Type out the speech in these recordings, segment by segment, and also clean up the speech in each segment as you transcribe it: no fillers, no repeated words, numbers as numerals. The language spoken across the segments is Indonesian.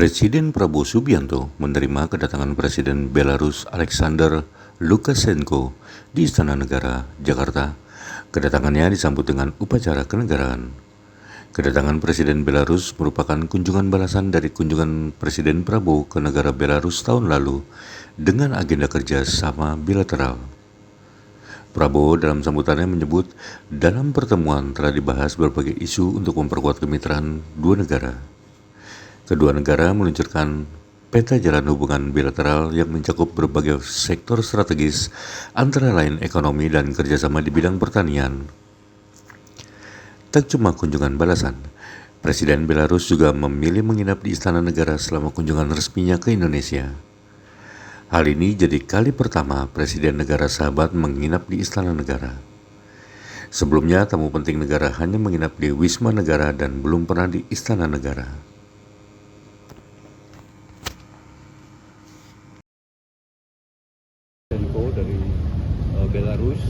Presiden Prabowo Subianto menerima kedatangan Presiden Belarus Alexander Lukashenko di Istana Negara, Jakarta. Kedatangannya disambut dengan upacara kenegaraan. Kedatangan Presiden Belarus merupakan kunjungan balasan dari kunjungan Presiden Prabowo ke negara Belarus tahun lalu dengan agenda kerja sama bilateral. Prabowo dalam sambutannya menyebut dalam pertemuan telah dibahas berbagai isu untuk memperkuat kemitraan dua negara. Kedua negara meluncurkan peta jalan hubungan bilateral yang mencakup berbagai sektor strategis, antara lain ekonomi dan kerjasama di bidang pertanian. Tak cuma kunjungan balasan, Presiden Belarus juga memilih menginap di Istana Negara selama kunjungan resminya ke Indonesia. Hal ini jadi kali pertama Presiden negara sahabat menginap di Istana Negara. Sebelumnya, tamu penting negara hanya menginap di Wisma Negara dan belum pernah di Istana Negara. Dari Belarus,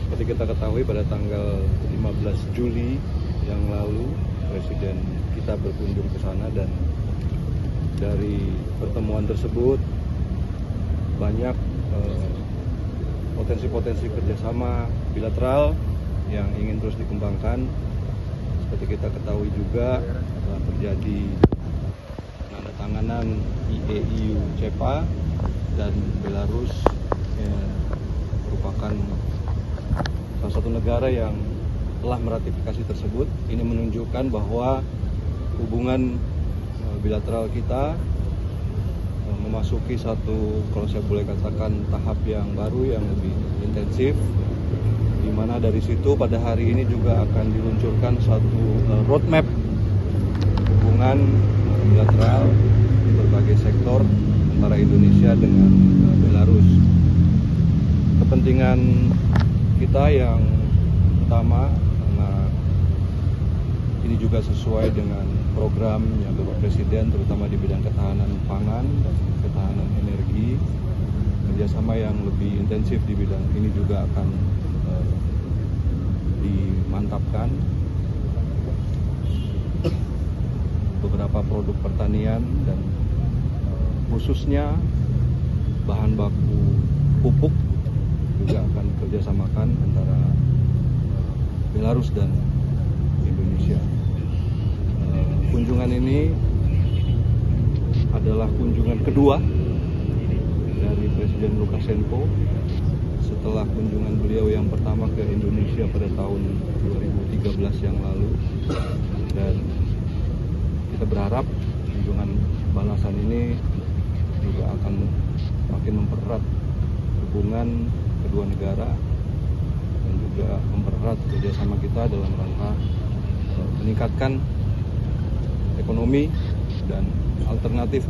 seperti kita ketahui pada tanggal 15 Juli yang lalu Presiden kita berkunjung ke sana, dan dari pertemuan tersebut banyak potensi-potensi kerjasama bilateral yang ingin terus dikembangkan. Seperti kita ketahui juga telah terjadi penandatanganan IEIU CEPA, dan Belarus merupakan salah satu negara yang telah meratifikasi tersebut. Ini menunjukkan bahwa hubungan bilateral kita memasuki satu, kalau saya boleh katakan, tahap yang baru, yang lebih intensif, di mana dari situ pada hari ini juga akan diluncurkan satu roadmap hubungan bilateral di berbagai sektor antara Indonesia dengan Belarus. Kepentingan kita yang utama, karena ini juga sesuai dengan program yang Bapak Presiden, terutama di bidang ketahanan pangan dan ketahanan energi, kerjasama yang lebih intensif di bidang ini juga akan dimantapkan. Beberapa produk pertanian dan khususnya bahan baku pupuk juga akan kerjasamakan antara Belarus dan Indonesia. Kunjungan ini adalah kunjungan kedua dari Presiden Lukashenko setelah kunjungan beliau yang pertama ke Indonesia pada tahun 2013 yang lalu, dan kita berharap kunjungan balasan ini juga akan makin mempererat hubungan kedua negara dan juga mempererat kerjasama kita dalam rangka meningkatkan ekonomi dan alternatif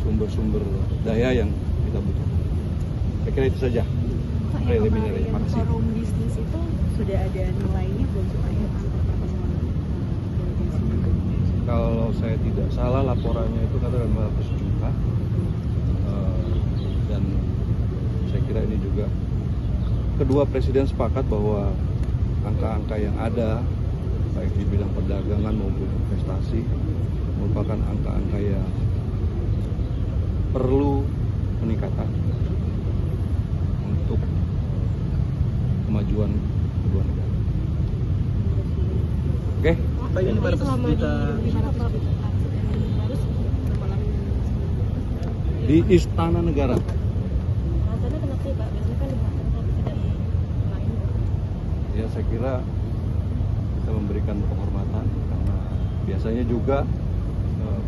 sumber-sumber daya yang kita butuhkan. Saya kira itu saja. Pak, yang kemarin forum bisnis itu sudah ada nilainya belum supaya antar pertemuan delegasi? Kalau saya tidak salah laporannya itu katakan 500 juta, dan saya kira ini juga kedua presiden sepakat bahwa angka-angka yang ada baik di bidang perdagangan maupun investasi merupakan angka-angka yang perlu peningkatan untuk kemajuan kedua negara. Oke? Pak, ini 500 juta di Istana Negara. Alasannya kenapa sih Pak? Biasanya kan tidak lain. Ya, saya kira kita memberikan penghormatan karena biasanya juga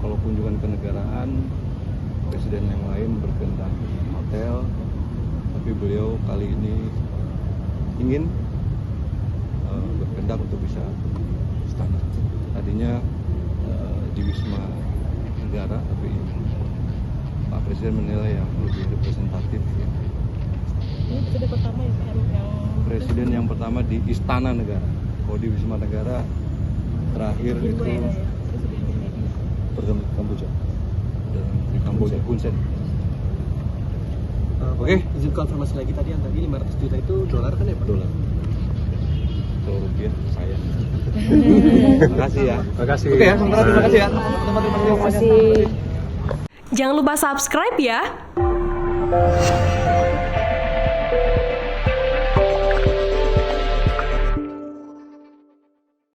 kalau kunjungan kenegaraan presiden yang lain berkenan di hotel, tapi beliau kali ini ingin berkehendak untuk bisa istana. Tadinya di Wisma Negara, tapi Pak Presiden menilai yang lebih representatif ya. Ini presiden pertama ya Pak yang Presiden yang pertama di Istana Negara. Kalau di Wisma Negara terakhir itu Perdana Kamboja, dan di Kamboja Hun Sen. Oke. Izin konfirmasi lagi tadi, yang tadi 500 juta itu dolar kan ya Pak? Dolar. Kalau rupiah saya. Terima kasih ya. Terima kasih. Oke ya, sementara terima kasih ya. Terima kasih. Jangan lupa subscribe ya.